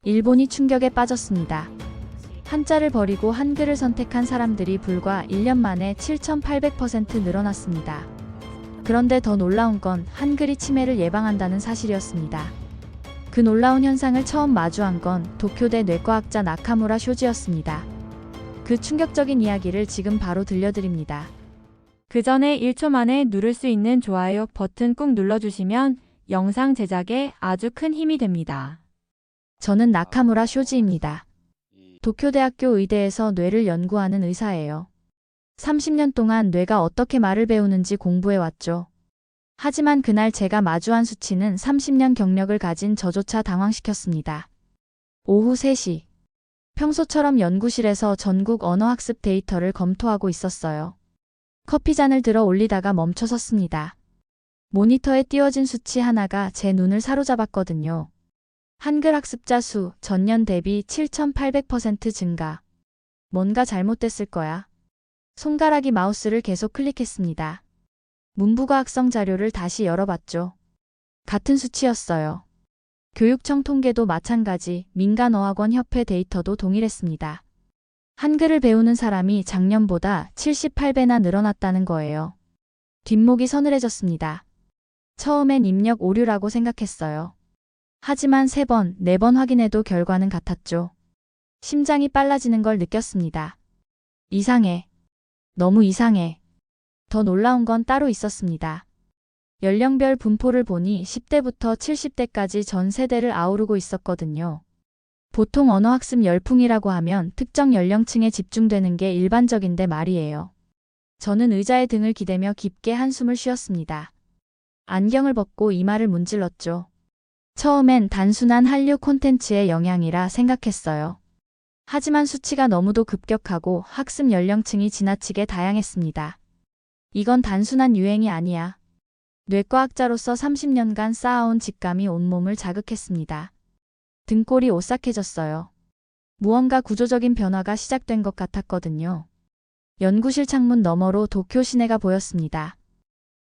일본이 충격에 빠졌습니다. 한자를 버리고 한글을 선택한 사람들이 불과 1년 만에 7,800% 늘어났습니다. 그런데 더 놀라운 건 한글이 치매를 예방한다는 사실이었습니다. 그 놀라운 현상을 처음 마주한 건 도쿄대 뇌과학자 나카무라 쇼지였습니다. 그 충격적인 이야기를 지금 바로 들려드립니다. 그 전에 1초 만에 누를 수 있는 좋아요 버튼 꾹 눌러주시면 영상 제작에 아주 큰 힘이 됩니다. 저는 나카무라 쇼지입니다. 도쿄대학교 의대에서 뇌를 연구하는 의사예요. 30년 동안 뇌가 어떻게 말을 배우는지 공부해왔죠. 하지만 그날 제가 마주한 수치는 30년 경력을 가진 저조차 당황시켰습니다. 오후 3시. 평소처럼 연구실에서 전국 언어학습 데이터를 검토하고 있었어요. 커피잔을 들어 올리다가 멈춰 섰습니다. 모니터에 띄워진 수치 하나가 제 눈을 사로잡았거든요. 한글 학습자 수 전년 대비 7,800% 증가. 뭔가 잘못됐을 거야. 손가락이 마우스를 계속 클릭했습니다. 문부과학성 자료를 다시 열어봤죠. 같은 수치였어요. 교육청 통계도 마찬가지, 민간어학원협회 데이터도 동일했습니다. 한글을 배우는 사람이 작년보다 78배나 늘어났다는 거예요. 뒷목이 서늘해졌습니다. 처음엔 입력 오류라고 생각했어요. 하지만 3번, 4번 확인해도 결과는 같았죠. 심장이 빨라지는 걸 느꼈습니다. 이상해. 너무 이상해. 더 놀라운 건 따로 있었습니다. 연령별 분포를 보니 10대부터 70대까지 전 세대를 아우르고 있었거든요. 보통 언어학습 열풍이라고 하면 특정 연령층에 집중되는 게 일반적인데 말이에요. 저는 의자에 등을 기대며 깊게 한숨을 쉬었습니다. 안경을 벗고 이마를 문질렀죠. 처음엔 단순한 한류 콘텐츠의 영향이라 생각했어요. 하지만 수치가 너무도 급격하고 학습 연령층이 지나치게 다양했습니다. 이건 단순한 유행이 아니야. 뇌과학자로서 30년간 쌓아온 직감이 온몸을 자극했습니다. 등골이 오싹해졌어요. 무언가 구조적인 변화가 시작된 것 같았거든요. 연구실 창문 너머로 도쿄 시내가 보였습니다.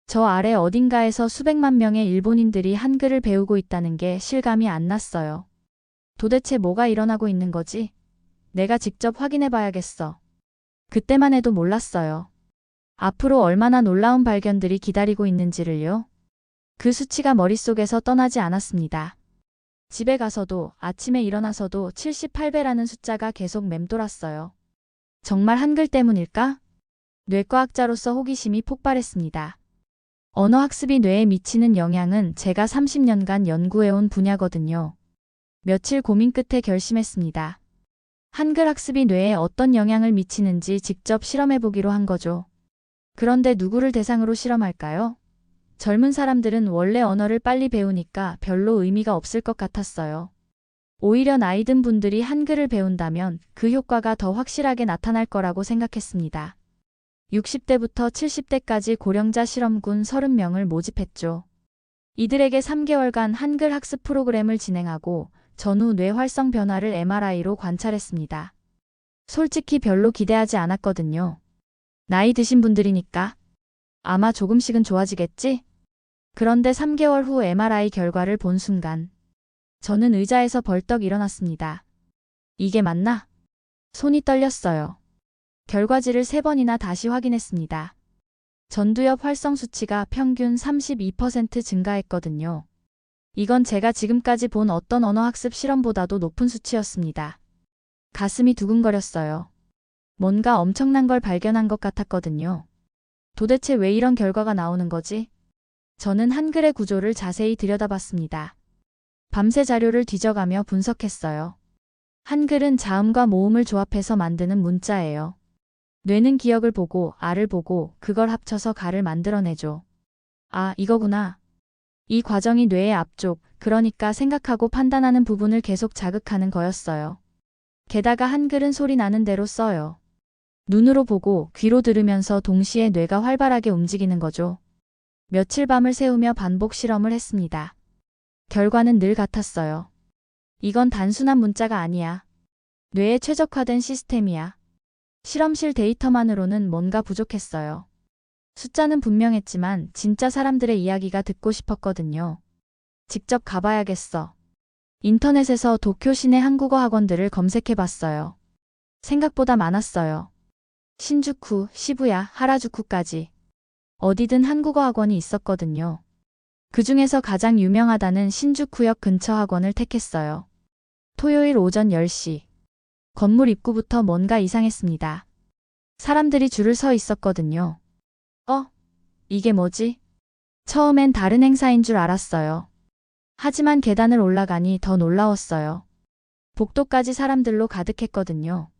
저 아래 어딘가에서 수백만 명의 일본인들이 한글을 배우고 있다는 게 실감이 안 났어요. 도대체 뭐가 일어나고 있는 거지? 내가 직접 확인해 봐야겠어. 그때만 해도 몰랐어요. 앞으로 얼마나 놀라운 발견들이 기다리고 있는지를요. 그 수치가 머릿속에서 떠나지 않았습니다. 집에 가서도 아침에 일어나서도 78배라는 숫자가 계속 맴돌았어요. 정말 한글 때문일까? 뇌과학자로서 호기심이 폭발했습니다. 언어학습이 뇌에 미치는 영향은 제가 30년간 연구해온 분야거든요. 며칠 고민 끝에 결심했습니다. 한글 학습이 뇌에 어떤 영향을 미치는지 직접 실험해보기로 한 거죠. 그런데 누구를 대상으로 실험할까요? 젊은 사람들은 원래 언어를 빨리 배우니까 별로 의미가 없을 것 같았어요. 오히려 나이 든 분들이 한글을 배운다면 그 효과가 더 확실하게 나타날 거라고 생각했습니다. 60대부터 70대까지 고령자 실험군 30명을 모집했죠. 이들에게 3개월간 한글 학습 프로그램을 진행하고 전후 뇌 활성 변화를 MRI로 관찰했습니다. 솔직히 별로 기대하지 않았거든요. 나이 드신 분들이니까 아마 조금씩은 좋아지겠지? 그런데 3개월 후 MRI 결과를 본 순간 저는 의자에서 벌떡 일어났습니다. 이게 맞나? 손이 떨렸어요. 결과지를 3번이나 다시 확인했습니다. 전두엽 활성 수치가 평균 32% 증가했거든요. 이건 제가 지금까지 본 어떤 언어학습 실험보다도 높은 수치였습니다. 가슴이 두근거렸어요. 뭔가 엄청난 걸 발견한 것 같았거든요. 도대체 왜 이런 결과가 나오는 거지? 저는 한글의 구조를 자세히 들여다봤습니다. 밤새 자료를 뒤져가며 분석했어요. 한글은 자음과 모음을 조합해서 만드는 문자예요. 뇌는 기억을 보고 알을 보고 그걸 합쳐서 가를 만들어내죠. 아, 이거구나. 이 과정이 뇌의 앞쪽, 그러니까 생각하고 판단하는 부분을 계속 자극하는 거였어요. 게다가 한글은 소리 나는 대로 써요. 눈으로 보고 귀로 들으면서 동시에 뇌가 활발하게 움직이는 거죠. 며칠 밤을 새우며 반복 실험을 했습니다. 결과는 늘 같았어요. 이건 단순한 문자가 아니야. 뇌에 최적화된 시스템이야. 실험실 데이터만으로는 뭔가 부족했어요. 숫자는 분명했지만 진짜 사람들의 이야기가 듣고 싶었거든요. 직접 가봐야겠어. 인터넷에서 도쿄 시내 한국어 학원들을 검색해 봤어요. 생각보다 많았어요. 신주쿠, 시부야, 하라주쿠까지. 어디든 한국어 학원이 있었거든요. 그 중에서 가장 유명하다는 신주쿠역 근처 학원을 택했어요. 토요일 오전 10시. 건물 입구부터 뭔가 이상했습니다. 사람들이 줄을 서 있었거든요. 이게 뭐지? 처음엔 다른 행사인 줄 알았어요. 하지만 계단을 올라가니 더 놀라웠어요. 복도까지 사람들로 가득했거든요.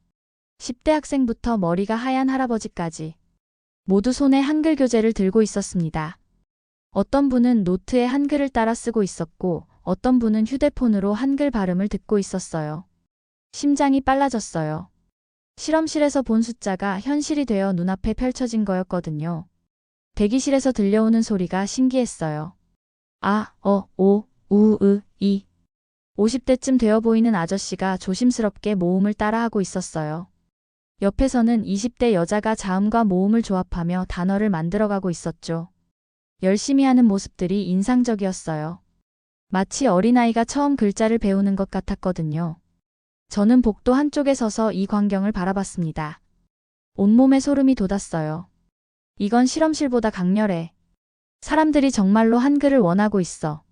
10대 학생부터 머리가 하얀 할아버지까지. 모두 손에 한글 교재를 들고 있었습니다. 어떤 분은 노트에 한글을 따라 쓰고 있었고 어떤 분은 휴대폰으로 한글 발음을 듣고 있었어요. 심장이 빨라졌어요. 실험실에서 본 숫자가 현실이 되어 눈앞에 펼쳐진 거였거든요. 대기실에서 들려오는 소리가 신기했어요. 아, 오, 우, 이. 50대쯤 되어 보이는 아저씨가 조심스럽게 모음을 따라하고 있었어요. 옆에서는 20대 여자가 자음과 모음을 조합하며 단어를 만들어가고 있었죠. 열심히 하는 모습들이 인상적이었어요. 마치 어린아이가 처음 글자를 배우는 것 같았거든요. 저는 복도 한쪽에 서서 이 광경을 바라봤습니다. 온몸에 소름이 돋았어요. 이건 실험실보다 강렬해. 사람들이 정말로 한글을 원하고 있어.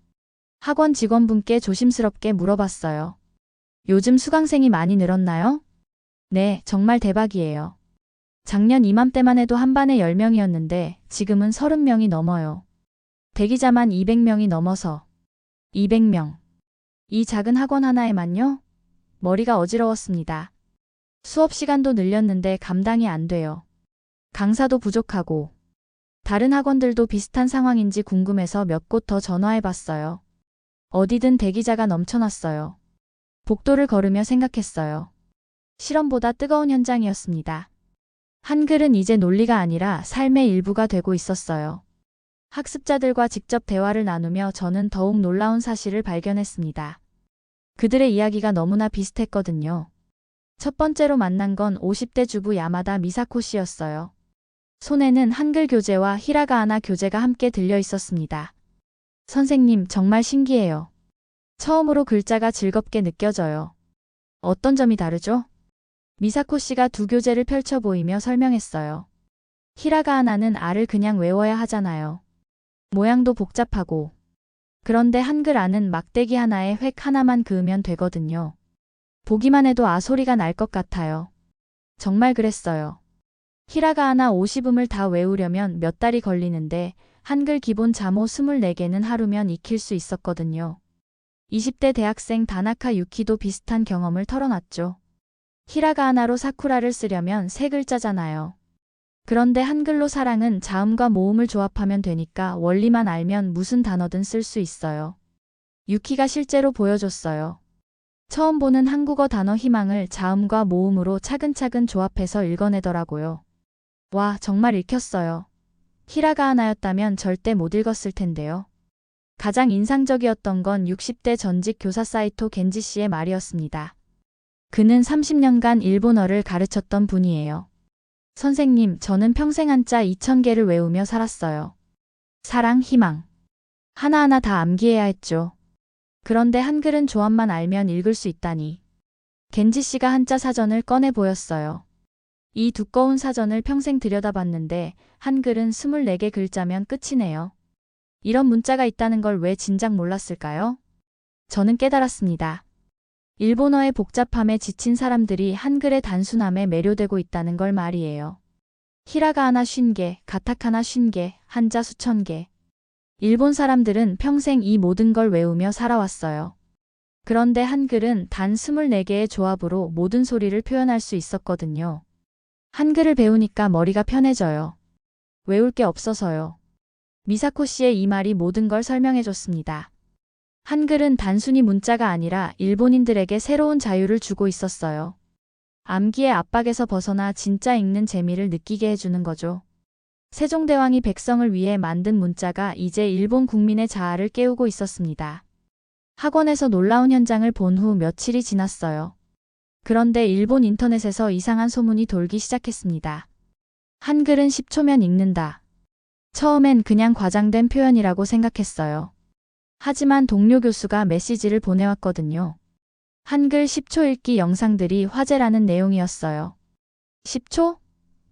학원 직원분께 조심스럽게 물어봤어요. 요즘 수강생이 많이 늘었나요? 네, 정말 대박이에요. 작년 이맘때만 해도 한 반에 10명이었는데 지금은 30명이 넘어요. 대기자만 200명이 넘어서. 200명. 이 작은 학원 하나에만요? 머리가 어지러웠습니다. 수업 시간도 늘렸는데 감당이 안 돼요. 강사도 부족하고. 다른 학원들도 비슷한 상황인지 궁금해서 몇 곳 더 전화해봤어요. 어디든 대기자가 넘쳐났어요. 복도를 걸으며 생각했어요. 실험보다 뜨거운 현장이었습니다. 한글은 이제 논리가 아니라 삶의 일부가 되고 있었어요. 학습자들과 직접 대화를 나누며 저는 더욱 놀라운 사실을 발견했습니다. 그들의 이야기가 너무나 비슷했거든요. 첫 번째로 만난 건 50대 주부 야마다 미사코 씨였어요. 손에는 한글 교재와 히라가하나 교재가 함께 들려 있었습니다. 선생님, 정말 신기해요. 처음으로 글자가 즐겁게 느껴져요. 어떤 점이 다르죠? 미사코 씨가 두 교재를 펼쳐 보이며 설명했어요. 히라가하나는 알을 그냥 외워야 하잖아요. 모양도 복잡하고. 그런데 한글 알은 막대기 하나에 획 하나만 그으면 되거든요. 보기만 해도 소리가 날 것 같아요. 정말 그랬어요. 히라가하나 50음을 다 외우려면 몇 달이 걸리는데 한글 기본 자모 24개는 하루면 익힐 수 있었거든요. 20대 대학생 다나카 유키도 비슷한 경험을 털어놨죠. 히라가하나로 사쿠라를 쓰려면 세 글자잖아요. 그런데 한글로 사랑은 자음과 모음을 조합하면 되니까 원리만 알면 무슨 단어든 쓸 수 있어요. 유키가 실제로 보여줬어요. 처음 보는 한국어 단어 희망을 자음과 모음으로 차근차근 조합해서 읽어내더라고요. 와, 정말 읽혔어요. 히라가하나였다면 절대 못 읽었을 텐데요. 가장 인상적이었던 건 60대 전직 교사 사이토 겐지 씨의 말이었습니다. 그는 30년간 일본어를 가르쳤던 분이에요. 선생님, 저는 평생 한자 2000개를 외우며 살았어요. 사랑, 희망. 하나하나 다 암기해야 했죠. 그런데 한글은 조합만 알면 읽을 수 있다니. 겐지 씨가 한자 사전을 꺼내 보였어요. 이 두꺼운 사전을 평생 들여다봤는데 한글은 24개 글자면 끝이네요. 이런 문자가 있다는 걸 왜 진작 몰랐을까요? 저는 깨달았습니다. 일본어의 복잡함에 지친 사람들이 한글의 단순함에 매료되고 있다는 걸 말이에요. 히라가하나 50개, 가타카나 50개, 한자 수천 개. 일본 사람들은 평생 이 모든 걸 외우며 살아왔어요. 그런데 한글은 단 24개의 조합으로 모든 소리를 표현할 수 있었거든요. 한글을 배우니까 머리가 편해져요. 외울 게 없어서요. 미사코 씨의 이 말이 모든 걸 설명해줬습니다. 한글은 단순히 문자가 아니라 일본인들에게 새로운 자유를 주고 있었어요. 암기의 압박에서 벗어나 진짜 읽는 재미를 느끼게 해주는 거죠. 세종대왕이 백성을 위해 만든 문자가 이제 일본 국민의 자아를 깨우고 있었습니다. 학원에서 놀라운 현장을 본 후 며칠이 지났어요. 그런데 일본 인터넷에서 이상한 소문이 돌기 시작했습니다. 한글은 10초면 읽는다. 처음엔 그냥 과장된 표현이라고 생각했어요. 하지만 동료 교수가 메시지를 보내왔거든요. 한글 10초 읽기 영상들이 화제라는 내용이었어요. 10초?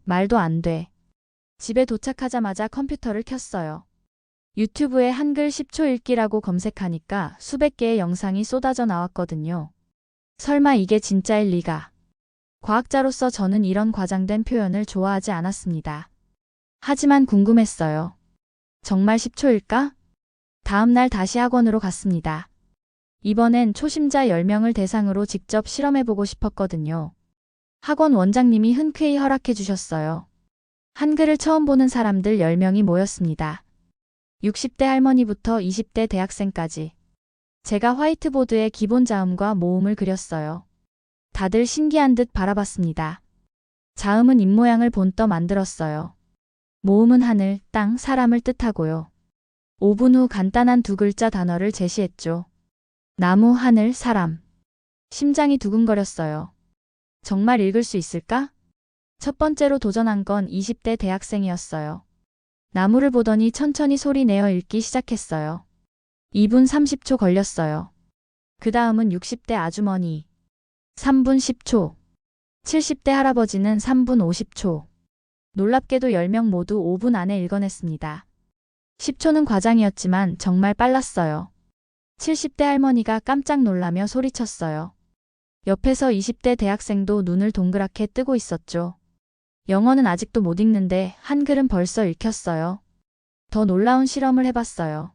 말도 안 돼. 집에 도착하자마자 컴퓨터를 켰어요. 유튜브에 한글 10초 읽기라고 검색하니까 수백 개의 영상이 쏟아져 나왔거든요. 설마 이게 진짜일 리가. 과학자로서 저는 이런 과장된 표현을 좋아하지 않았습니다. 하지만 궁금했어요. 정말 10초일까? 다음 날 다시 학원으로 갔습니다. 이번엔 초심자 10명을 대상으로 직접 실험해보고 싶었거든요. 학원 원장님이 흔쾌히 허락해 주셨어요. 한글을 처음 보는 사람들 10명이 모였습니다. 60대 할머니부터 20대 대학생까지. 제가 화이트보드에 기본 자음과 모음을 그렸어요. 다들 신기한 듯 바라봤습니다. 자음은 입모양을 본떠 만들었어요. 모음은 하늘, 땅, 사람을 뜻하고요. 5분 후 간단한 두 글자 단어를 제시했죠. 나무, 하늘, 사람. 심장이 두근거렸어요. 정말 읽을 수 있을까? 첫 번째로 도전한 건 20대 대학생이었어요. 나무를 보더니 천천히 소리 내어 읽기 시작했어요. 2분 30초 걸렸어요. 그 다음은 60대 아주머니. 3분 10초. 70대 할아버지는 3분 50초. 놀랍게도 10명 모두 5분 안에 읽어냈습니다. 10초는 과장이었지만 정말 빨랐어요. 70대 할머니가 깜짝 놀라며 소리쳤어요. 옆에서 20대 대학생도 눈을 동그랗게 뜨고 있었죠. 영어는 아직도 못 읽는데 한글은 벌써 읽혔어요. 더 놀라운 실험을 해봤어요.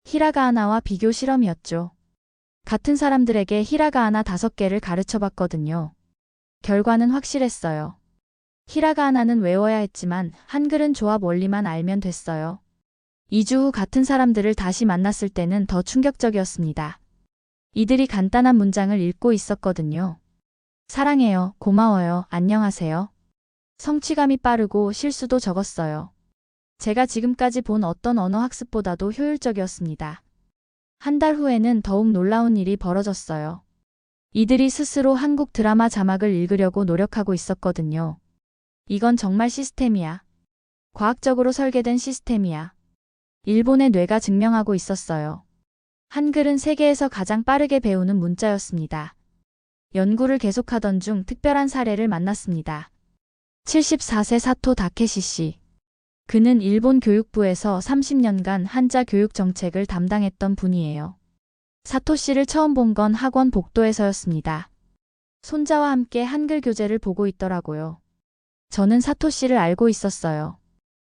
히라가하나와 비교 실험이었죠. 같은 사람들에게 히라가하나 5개를 가르쳐 봤거든요. 결과는 확실했어요. 히라가하나는 외워야 했지만 한글은 조합 원리만 알면 됐어요. 2주 후 같은 사람들을 다시 만났을 때는 더 충격적이었습니다. 이들이 간단한 문장을 읽고 있었거든요. 사랑해요, 고마워요, 안녕하세요. 성취감이 빠르고 실수도 적었어요. 제가 지금까지 본 어떤 언어 학습보다도 효율적이었습니다. 한 달 후에는 더욱 놀라운 일이 벌어졌어요. 이들이 스스로 한국 드라마 자막을 읽으려고 노력하고 있었거든요. 이건 정말 시스템이야. 과학적으로 설계된 시스템이야. 일본의 뇌가 증명하고 있었어요. 한글은 세계에서 가장 빠르게 배우는 문자였습니다. 연구를 계속하던 중 특별한 사례를 만났습니다. 74세 사토 다케시 씨. 그는 일본 교육부에서 30년간 한자 교육 정책을 담당했던 분이에요. 사토 씨를 처음 본 건 학원 복도에서였습니다. 손자와 함께 한글 교재를 보고 있더라고요. 저는 사토 씨를 알고 있었어요.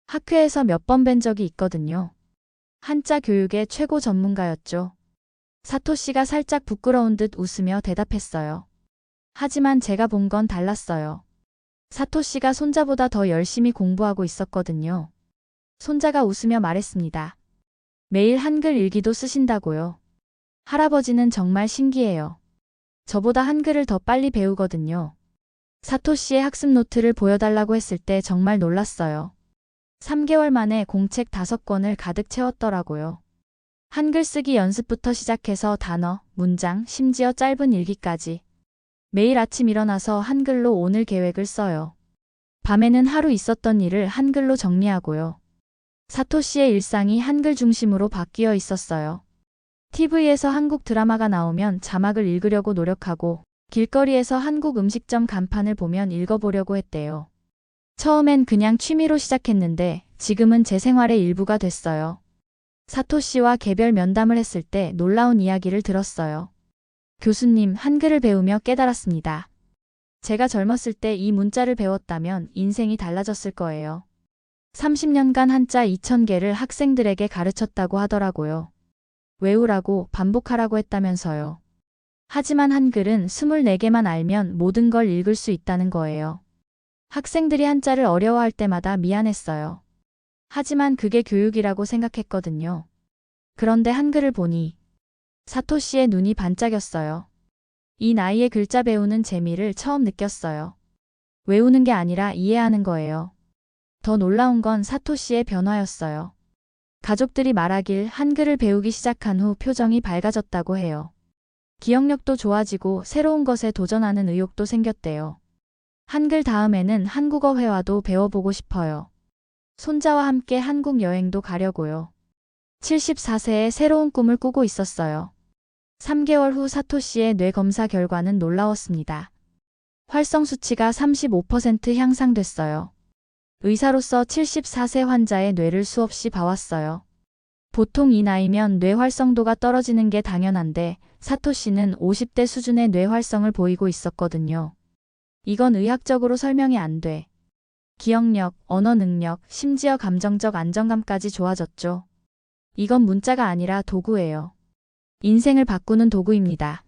학회에서 몇 번 뵌 적이 있거든요. 한자 교육의 최고 전문가였죠. 사토 씨가 살짝 부끄러운 듯 웃으며 대답했어요. 하지만 제가 본 건 달랐어요. 사토 씨가 손자보다 더 열심히 공부하고 있었거든요. 손자가 웃으며 말했습니다. 매일 한글 일기도 쓰신다고요. 할아버지는 정말 신기해요. 저보다 한글을 더 빨리 배우거든요. 사토 씨의 학습 노트를 보여달라고 했을 때 정말 놀랐어요. 3개월 만에 공책 5권을 가득 채웠더라고요. 한글 쓰기 연습부터 시작해서 단어, 문장, 심지어 짧은 일기까지. 매일 아침 일어나서 한글로 오늘 계획을 써요. 밤에는 하루 있었던 일을 한글로 정리하고요. 사토 씨의 일상이 한글 중심으로 바뀌어 있었어요. TV에서 한국 드라마가 나오면 자막을 읽으려고 노력하고 길거리에서 한국 음식점 간판을 보면 읽어보려고 했대요. 처음엔 그냥 취미로 시작했는데 지금은 제 생활의 일부가 됐어요. 사토 씨와 개별 면담을 했을 때 놀라운 이야기를 들었어요. 교수님, 한글을 배우며 깨달았습니다. 제가 젊었을 때 이 문자를 배웠다면 인생이 달라졌을 거예요. 30년간 한자 2000개를 학생들에게 가르쳤다고 하더라고요. 외우라고 반복하라고 했다면서요. 하지만 한글은 24개만 알면 모든 걸 읽을 수 있다는 거예요. 학생들이 한자를 어려워할 때마다 미안했어요. 하지만 그게 교육이라고 생각했거든요. 그런데 한글을 보니 사토 씨의 눈이 반짝였어요. 이 나이에 글자 배우는 재미를 처음 느꼈어요. 외우는 게 아니라 이해하는 거예요. 더 놀라운 건 사토 씨의 변화였어요. 가족들이 말하길 한글을 배우기 시작한 후 표정이 밝아졌다고 해요. 기억력도 좋아지고 새로운 것에 도전하는 의욕도 생겼대요. 한글 다음에는 한국어 회화도 배워보고 싶어요. 손자와 함께 한국 여행도 가려고요. 74세에 새로운 꿈을 꾸고 있었어요. 3개월 후 사토시의 뇌 검사 결과는 놀라웠습니다. 활성 수치가 35% 향상됐어요. 의사로서 74세 환자의 뇌를 수없이 봐왔어요. 보통 이 나이면 뇌 활성도가 떨어지는 게 당연한데 사토시는 50대 수준의 뇌 활성을 보이고 있었거든요. 이건 의학적으로 설명이 안 돼. 기억력, 언어 능력, 심지어 감정적 안정감까지 좋아졌죠. 이건 문자가 아니라 도구예요. 인생을 바꾸는 도구입니다.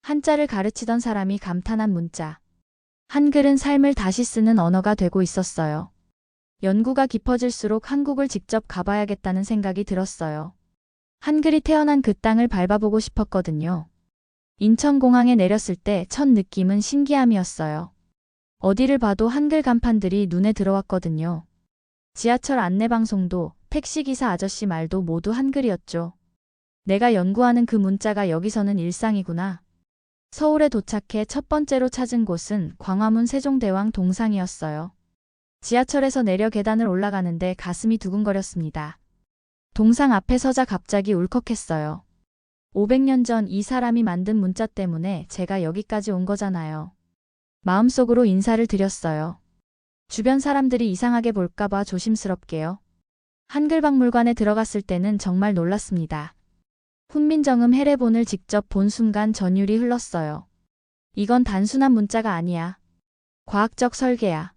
한자를 가르치던 사람이 감탄한 문자. 한글은 삶을 다시 쓰는 언어가 되고 있었어요. 연구가 깊어질수록 한국을 직접 가봐야겠다는 생각이 들었어요. 한글이 태어난 그 땅을 밟아보고 싶었거든요. 인천공항에 내렸을 때 첫 느낌은 신기함이었어요. 어디를 봐도 한글 간판들이 눈에 들어왔거든요. 지하철 안내방송도 택시기사 아저씨 말도 모두 한글이었죠. 내가 연구하는 그 문자가 여기서는 일상이구나. 서울에 도착해 첫 번째로 찾은 곳은 광화문 세종대왕 동상이었어요. 지하철에서 내려 계단을 올라가는데 가슴이 두근거렸습니다. 동상 앞에 서자 갑자기 울컥했어요. 500년 전 이 사람이 만든 문자 때문에 제가 여기까지 온 거잖아요. 마음속으로 인사를 드렸어요. 주변 사람들이 이상하게 볼까봐 조심스럽게요. 한글박물관에 들어갔을 때는 정말 놀랐습니다. 훈민정음 해례본을 직접 본 순간 전율이 흘렀어요. 이건 단순한 문자가 아니야. 과학적 설계야.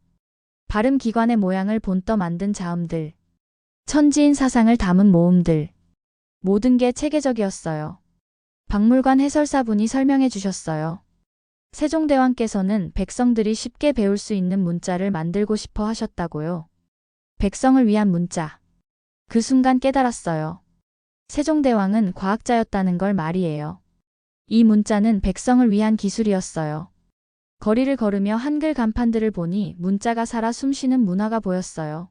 발음기관의 모양을 본떠 만든 자음들. 천지인 사상을 담은 모음들. 모든 게 체계적이었어요. 박물관 해설사분이 설명해 주셨어요. 세종대왕께서는 백성들이 쉽게 배울 수 있는 문자를 만들고 싶어 하셨다고요. 백성을 위한 문자. 그 순간 깨달았어요. 세종대왕은 과학자였다는 걸 말이에요. 이 문자는 백성을 위한 기술이었어요. 거리를 걸으며 한글 간판들을 보니 문자가 살아 숨쉬는 문화가 보였어요.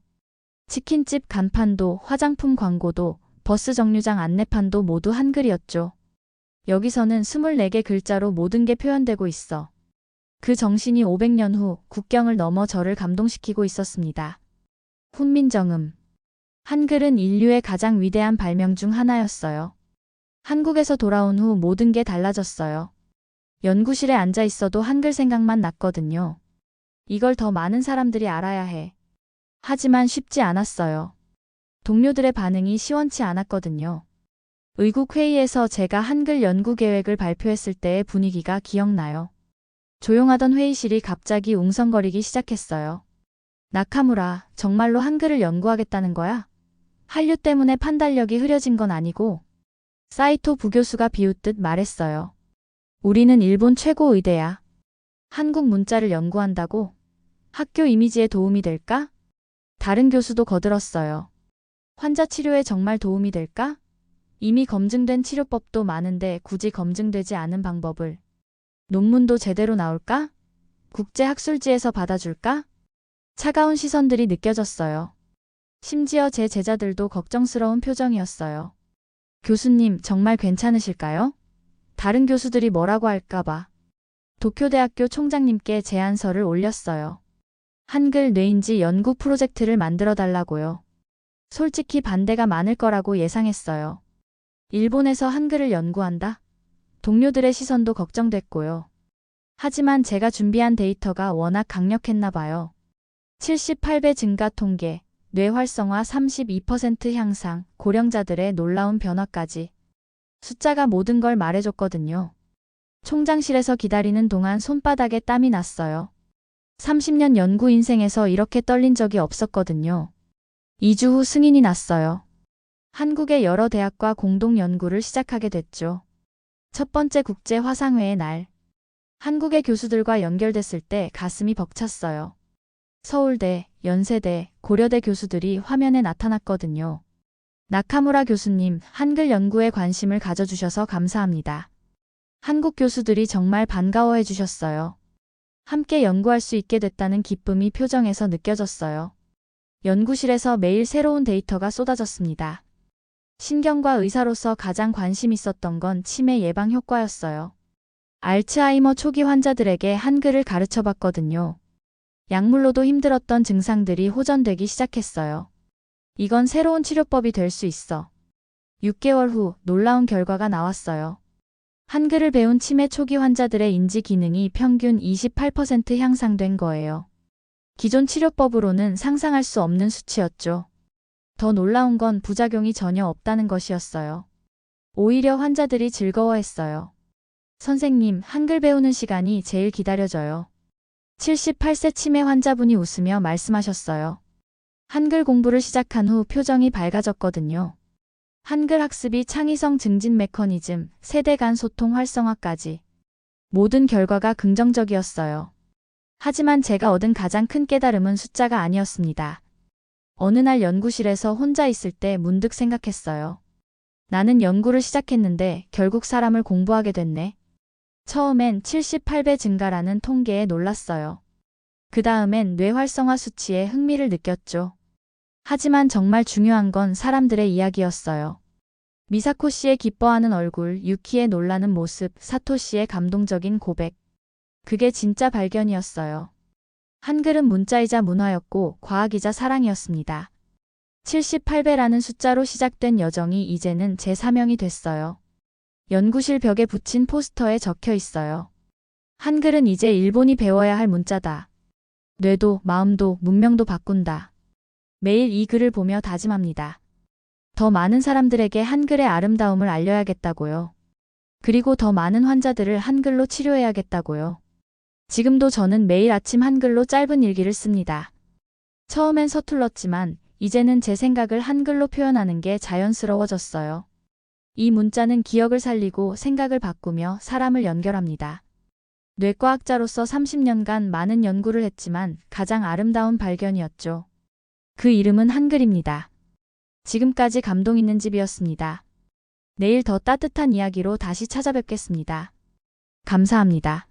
치킨집 간판도, 화장품 광고도, 버스 정류장 안내판도 모두 한글이었죠. 여기서는 24개 글자로 모든 게 표현되고 있어. 그 정신이 500년 후 국경을 넘어 저를 감동시키고 있었습니다. 훈민정음. 한글은 인류의 가장 위대한 발명 중 하나였어요. 한국에서 돌아온 후 모든 게 달라졌어요. 연구실에 앉아 있어도 한글 생각만 났거든요. 이걸 더 많은 사람들이 알아야 해. 하지만 쉽지 않았어요. 동료들의 반응이 시원치 않았거든요. 의국회의에서 제가 한글 연구 계획을 발표했을 때의 분위기가 기억나요. 조용하던 회의실이 갑자기 웅성거리기 시작했어요. 나카무라, 정말로 한글을 연구하겠다는 거야? 한류 때문에 판단력이 흐려진 건 아니고? 사이토 부교수가 비웃듯 말했어요. 우리는 일본 최고 의대야. 한국 문자를 연구한다고? 학교 이미지에 도움이 될까? 다른 교수도 거들었어요. 환자 치료에 정말 도움이 될까? 이미 검증된 치료법도 많은데 굳이 검증되지 않은 방법을. 논문도 제대로 나올까? 국제학술지에서 받아줄까? 차가운 시선들이 느껴졌어요. 심지어 제 제자들도 걱정스러운 표정이었어요. 교수님, 정말 괜찮으실까요? 다른 교수들이 뭐라고 할까봐. 도쿄대학교 총장님께 제안서를 올렸어요. 한글 뇌인지 연구 프로젝트를 만들어 달라고요. 솔직히 반대가 많을 거라고 예상했어요. 일본에서 한글을 연구한다? 동료들의 시선도 걱정됐고요. 하지만 제가 준비한 데이터가 워낙 강력했나 봐요. 78배 증가 통계, 뇌 활성화 32% 향상, 고령자들의 놀라운 변화까지. 숫자가 모든 걸 말해줬거든요. 총장실에서 기다리는 동안 손바닥에 땀이 났어요. 30년 연구 인생에서 이렇게 떨린 적이 없었거든요. 2주 후 승인이 났어요. 한국의 여러 대학과 공동 연구를 시작하게 됐죠. 첫 번째 국제 화상회의 날. 한국의 교수들과 연결됐을 때 가슴이 벅찼어요. 서울대, 연세대, 고려대 교수들이 화면에 나타났거든요. 나카무라 교수님, 한글 연구에 관심을 가져주셔서 감사합니다. 한국 교수들이 정말 반가워해 주셨어요. 함께 연구할 수 있게 됐다는 기쁨이 표정에서 느껴졌어요. 연구실에서 매일 새로운 데이터가 쏟아졌습니다. 신경과 의사로서 가장 관심 있었던 건 치매 예방 효과였어요. 알츠하이머 초기 환자들에게 한글을 가르쳐봤거든요. 약물로도 힘들었던 증상들이 호전되기 시작했어요. 이건 새로운 치료법이 될 수 있어. 6개월 후 놀라운 결과가 나왔어요. 한글을 배운 치매 초기 환자들의 인지 기능이 평균 28% 향상된 거예요. 기존 치료법으로는 상상할 수 없는 수치였죠. 더 놀라운 건 부작용이 전혀 없다는 것이었어요. 오히려 환자들이 즐거워했어요. 선생님, 한글 배우는 시간이 제일 기다려져요. 78세 치매 환자분이 웃으며 말씀하셨어요. 한글 공부를 시작한 후 표정이 밝아졌거든요. 한글 학습이 창의성 증진 메커니즘, 세대 간 소통 활성화까지 모든 결과가 긍정적이었어요. 하지만 제가 얻은 가장 큰 깨달음은 숫자가 아니었습니다. 어느 날 연구실에서 혼자 있을 때 문득 생각했어요. 나는 연구를 시작했는데 결국 사람을 공부하게 됐네. 처음엔 78배 증가라는 통계에 놀랐어요. 그 다음엔 뇌 활성화 수치에 흥미를 느꼈죠. 하지만 정말 중요한 건 사람들의 이야기였어요. 미사코 씨의 기뻐하는 얼굴, 유키의 놀라는 모습, 사토 씨의 감동적인 고백. 그게 진짜 발견이었어요. 한글은 문자이자 문화였고 과학이자 사랑이었습니다. 78배라는 숫자로 시작된 여정이 이제는 제 사명이 됐어요. 연구실 벽에 붙인 포스터에 적혀 있어요. 한글은 이제 일본이 배워야 할 문자다. 뇌도 마음도 문명도 바꾼다. 매일 이 글을 보며 다짐합니다. 더 많은 사람들에게 한글의 아름다움을 알려야겠다고요. 그리고 더 많은 환자들을 한글로 치료해야겠다고요. 지금도 저는 매일 아침 한글로 짧은 일기를 씁니다. 처음엔 서툴렀지만 이제는 제 생각을 한글로 표현하는 게 자연스러워졌어요. 이 문자는 기억을 살리고 생각을 바꾸며 사람을 연결합니다. 뇌과학자로서 30년간 많은 연구를 했지만 가장 아름다운 발견이었죠. 그 이름은 한글입니다. 지금까지 감동 있는 집이었습니다. 내일 더 따뜻한 이야기로 다시 찾아뵙겠습니다. 감사합니다.